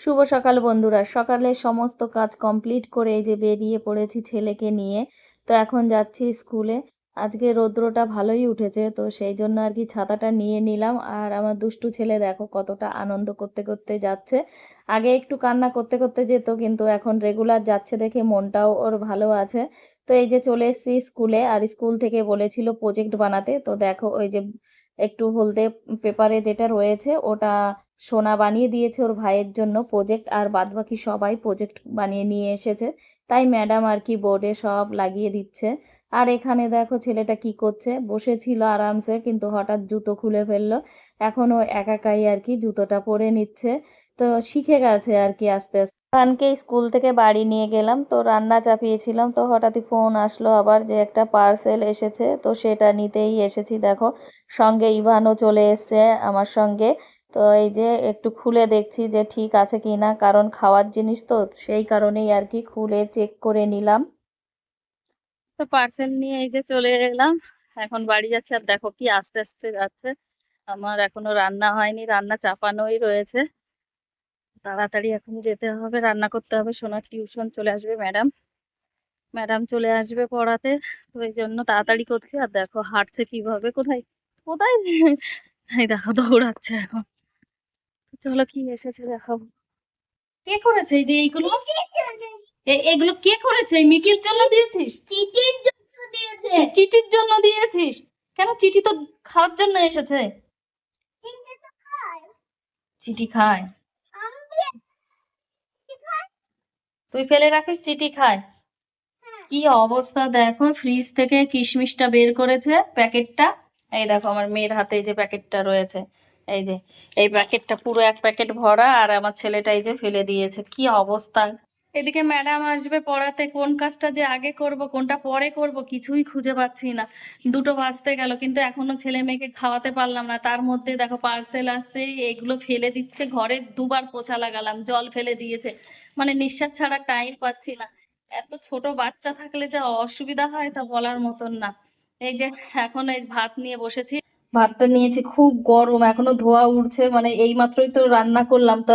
শুভ সকাল বন্ধুরা। সকালে সমস্ত কাজ কমপ্লিট করে এই যে বেরিয়ে পড়েছি ছেলেকে নিয়ে। তো এখন যাচ্ছি স্কুলে। আজকে রৌদ্রটা ভালোই উঠেছে, তো সেই জন্য আর কি ছাতাটা নিয়ে নিলাম। আর আমার দুষ্টু ছেলে দেখো কতটা আনন্দ করতে করতে যাচ্ছে। আগে একটু কান্না করতে করতে যেত, কিন্তু এখন রেগুলার যাচ্ছে দেখে মনটাও ওর ভালো আছে। তো এই যে চলে এসেছি স্কুলে, আর স্কুল থেকে বলেছিল প্রজেক্ট বানাতে। তো দেখো ওই যে একটু হলদে পেপারে যেটা রয়েছে ওটা সোনা বানিয়ে দিয়েছে ওর ভাইয়ের জন্য প্রজেক্ট, আর বাদবাকি সবাই প্রজেক্ট বানিয়ে নিয়ে এসেছে। তাই ম্যাডাম আর কি বোর্ডে সব লাগিয়ে দিচ্ছে। আর এখানে দেখো ছেলেটা কি করছে, বসেছিল আরামসে, কিন্তু হঠাৎ জুতো খুলে ফেললো। এখন ও একাই আর কি জুতোটা পরে নিচ্ছে। তো শিখে গেছে আর কি আস্তে আস্তে। কানকে স্কুল থেকে বাড়ি নিয়ে গেলাম, তো রান্না চাপিয়েছিলাম, তো হঠাৎই ফোন আসলো আবার যে একটা পার্সেল এসেছে, তো সেটা নিতেই এসেছি। দেখো সঙ্গে ইভানও চলে এসছে আমার সঙ্গে। তো এই যে একটু খুলে দেখছি যে ঠিক আছে কি না, কারণ খাওয়ার জিনিস তো, সেই কারণেই আর কি খুলে চেক করে নিলাম। তো পার্সেল নিয়ে এই যে চলে এলাম, এখন বাড়ি যাচ্ছে। আর দেখো কি আস্তে আস্তে যাচ্ছে। আমার এখনো রান্না হয়নি, রান্না চাপানোই রয়েছে। তাড়াতাড়ি এখন যেতে হবে, রান্না করতে হবে। সোনার টিউশন চলে আসবে, ম্যাডাম ম্যাডাম চলে আসবে পড়াতে। তো এই জন্য তাড়াতাড়ি করছি। আর দেখো হাঁটছে কিভাবে, কোথায় কোথায় এই দেখো দৌড়াচ্ছে এখন। চলো কি এসেছে দেখাবো। কে করেছে এই যে এইগুলো? এগুলো কে করেছে? এই মিকির জন্য দিয়েছিস? চিটির জন্য দিয়েছে। চিটির জন্য দিয়েছিস? কেন? চিটি তো খাওয়ার জন্য এসেছে। চিটি খায়? তুই ফেলে রাখিস, চিটি খায়? কি অবস্থা দেখো, ফ্রিজ থেকে কিশমিশটা বের করেছে প্যাকেটটা। এই দেখো আমার মেয়ের হাতে এই যে প্যাকেটটা রয়েছে। এই যে এই প্যাকেটটা পুরো এক প্যাকেট ভরা, আর আমার ছেলেটা এই যে ফেলে দিয়েছে। কি অবস্থা। এদিকে ম্যাডাম আসবে পড়াতে, কোন কাজটা যে আগে করব কোনটা পরে করব কিছুই খুঁজে পাচ্ছি না। দুটো বাজতে গেল, কিন্তু এখনো ছেলে মেয়েকে খাওয়াতে পারলাম না। তার মধ্যে দেখো পার্সেল আসছে, এগুলো ফেলে দিচ্ছে। ঘরে দুবার পোছা লাগালাম, জল ফেলে দিয়েছে। মানে নিঃশ্বাস ছাড়া টাইম পাচ্ছি না। এত ছোট বাচ্চা থাকলে যা অসুবিধা হয় তা বলার মতন না। এই যে এখন এই ভাত নিয়ে বসেছি। ভাতটা নিয়েছি, খুব গরম, এখনো ধোয়া উঠছে। মানে এই মাত্রই তো রান্না করলাম, তো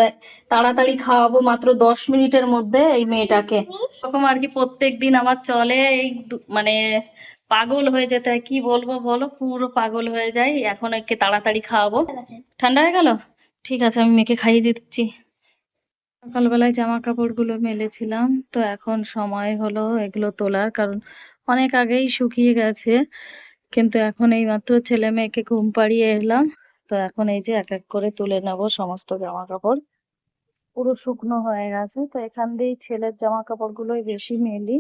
তাড়াতাড়ি খাওয়াবো মাত্র 10 মিনিটের মধ্যে এই মেয়েটাকে। এরকম আর কি প্রত্যেক দিন আমার চলে। এই মানে পাগল হয়ে যেতে হয়, কি বলবো বলো, পুরো পাগল হয়ে যায়। এখন একে তাড়াতাড়ি খাওয়াবো। ঠান্ডা হয়ে গেল? ঠিক আছে, আমি মেয়েকে খাইয়ে দিচ্ছি। সকালবেলায় জামা কাপড়গুলো মেলেছিলাম, তো এখন সময় হলো এগুলো তোলার, কারণ অনেক আগেই শুকিয়ে গেছে। কিন্তু এখন এই মাত্র ছেলে মেয়েকে ঘুম পাড়িয়ে এলাম। তো এখন এই যে এক এক করে তুলে নেবো সমস্ত জামা কাপড়। পুরো শুকনো হয়ে গেছে, তো এখান দিয়েই ছেলের জামা কাপড়গুলোই বেশি মেলি।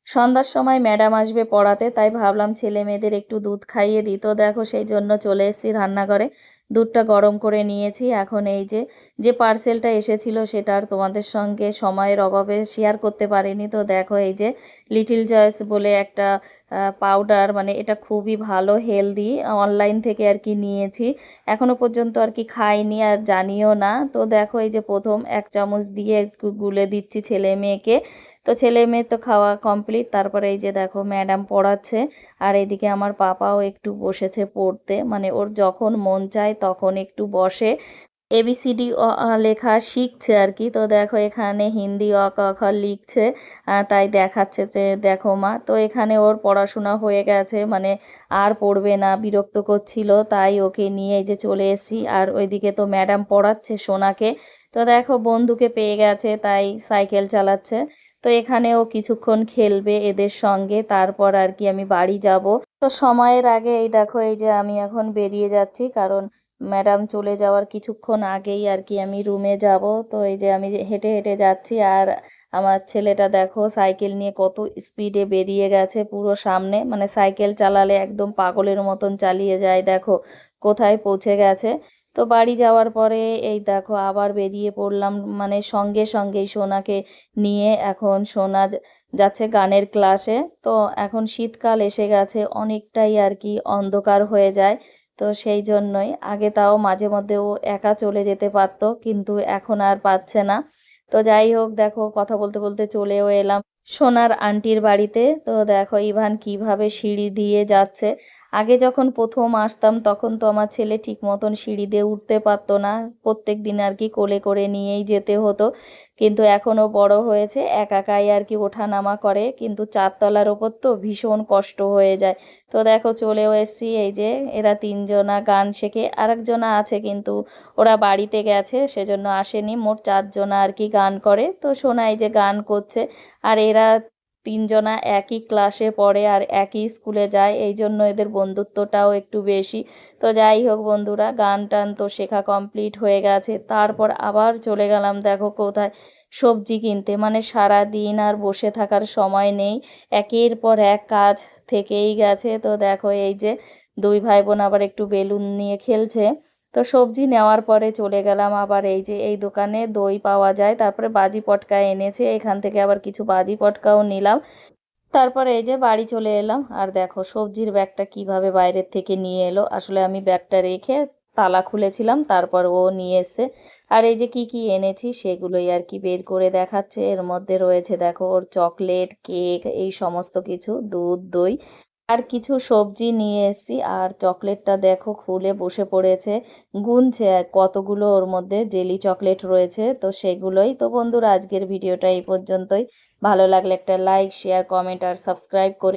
সন্ধ্যার সময় ম্যাডাম আসবে পড়াতে, তাই ভাবলাম ছেলে মেয়েদের একটু দুধ খাইয়ে দিই। তো দেখো সেই জন্য চলে এসেছি রান্নাঘরে। দুধটা গরম করে নিয়েছি। এখন এই যে যে পার্সেলটা এসেছিল সেটা আর তোমাদের সঙ্গে সময়ের অভাবে শেয়ার করতে পারিনি। তো দেখো এই যে লিটল জয়েস বলে একটা পাউডার, মানে এটা খুবই ভালো, হেলদি। অনলাইন থেকে আর কি নিয়েছি। এখনো পর্যন্ত আর কি খাইনি, আর জানিও না। তো দেখো এই যে প্রথম 1 চামচ দিয়ে একটু গুলে দিচ্ছি ছেলে মেয়েকে। তো ছেলে মেয়ে তো খাওয়া কমপ্লিট। তারপরে এই যে দেখো ম্যাডাম পড়াচ্ছে, আর এদিকে আমার পাপাও একটু বসেছে পড়তে। মানে ওর যখন মন চায় তখন একটু বসে এবিসিডি অ আ লেখা শিখছে আর কি। তো দেখো এখানে হিন্দি অ ক খ লিখছে। তাই দেখাচ্ছে যে দেখো মা। তো এখানে ওর পড়াশোনা হয়ে গেছে, মানে আর পড়বে না, বিরক্ত করছিল, তাই ওকে নিয়ে এই যে চলে এসেছি। আর ওইদিকে তো ম্যাডাম পড়াচ্ছে সোনাকে। তো দেখো বন্ধুকে পেয়ে গেছে, তাই সাইকেল চালাচ্ছে। তো এখানেও কিছুক্ষণ খেলবে এদের সঙ্গে, তারপর আর কি আমি বাড়ি যাব। তো সময়ের আগে এই দেখো এই যে আমি এখন বেরিয়ে যাচ্ছি, কারণ ম্যাডাম চলে যাওয়ার কিছুক্ষণ আগেই আর কি আমি রুমে যাব। তো এই যে আমি হেঁটে হেঁটে যাচ্ছি, আর আমার ছেলেটা দেখো সাইকেল নিয়ে কত স্পিডে বেরিয়ে গেছে পুরো সামনে। মানে সাইকেল চালালে একদম পাগলের মতন চালিয়ে যায়, দেখো কোথায় পৌঁছে গেছে। তো বাড়ি যাওয়ার পরে এই দেখো আবার বেরিয়ে পড়লাম, মানে সঙ্গে সঙ্গেই সোনাকে নিয়ে। এখন সোনা যাচ্ছে গানের ক্লাসে। তো এখন শীতকাল এসে গেছে, অনেকটাই আর কি অন্ধকার হয়ে যায়। তো সেই জন্যই আগে তাও মাঝে মধ্যে ও একা চলে যেতে পারতো, কিন্তু এখন আর পাচ্ছে না। তো যাই হোক, দেখো কথা বলতে বলতে চলেও এলাম সোনার আন্টির বাড়িতে। তো দেখো ইভান কিভাবে সিঁড়ি দিয়ে যাচ্ছে। আগে যখন প্রথম আসতাম তখন তো আমার ছেলে ঠিক মতন সিঁড়ি দিয়ে উঠতে পারতো না, প্রত্যেক দিন আর কি কোলে করে নিয়েই যেতে হতো। কিন্তু এখনও বড় হয়েছে, একাই আর কি ওঠানামা করে, কিন্তু 4 তলার ওপর তো ভীষণ কষ্ট হয়ে যায়। তো দেখো চলেও এসছি, এই যে এরা 3জনা গান শেখে, আরেকজনা আছে কিন্তু ওরা বাড়িতে গেছে সেজন্য আসেনি, মোট 4জনা আর কি গান করে। তো শোনাই যে গান করছে, আর এরা 3জনা একই ক্লাসে পড়ে আর একই স্কুলে যায়, এই জন্য এদের বন্ধুত্বটাও একটু বেশি। তো যাই হোক বন্ধুরা, গান টান তো শেখা কমপ্লিট হয়ে গেছে, তারপর আবার চলে গেলাম দেখো কোথায়, সবজি কিনতে। মানে সারা দিন আর বসে থাকার সময় নেই, একের পর এক কাজ থেকেই গেছে। তো দেখো এই যে দুই ভাই বোন আবার একটু বেলুন নিয়ে খেলছে। তো সবজি নেওয়ার পরে চলে গেলাম আবার এই যে এই দোকানে দই পাওয়া যায়, তারপরে বাজি পটকা এনেছে, এখান থেকে আবার কিছু বাজি পটকাও নিলাম। তারপরে এই যে বাড়ি চলে এলাম, আর দেখো সবজির ব্যাগটা কিভাবে বাইরের থেকে নিয়ে এলো, আসলে আমি ব্যাগটা রেখে তালা খুলেছিলাম, তারপর ও নিয়ে এসছে। আর এই যে কি কি এনেছি সেগুলোই আর কি বের করে দেখাচ্ছে, এর মধ্যে রয়েছে দেখো ওর চকলেট, কেক, এই সমস্ত কিছু, দুধ, দই আর কিছু সবজি নিয়ে এসেছি। আর চকলেটটা দেখো খুলে বসে পড়েছে, গুনছে কতগুলো ওর মধ্যে জেলি চকলেট রয়েছে। তো সেগুলোই তো বন্ধুরা, আজকের ভিডিওটা এই পর্যন্তই। ভালো লাগলে একটা লাইক, শেয়ার, কমেন্ট আর সাবস্ক্রাইব করে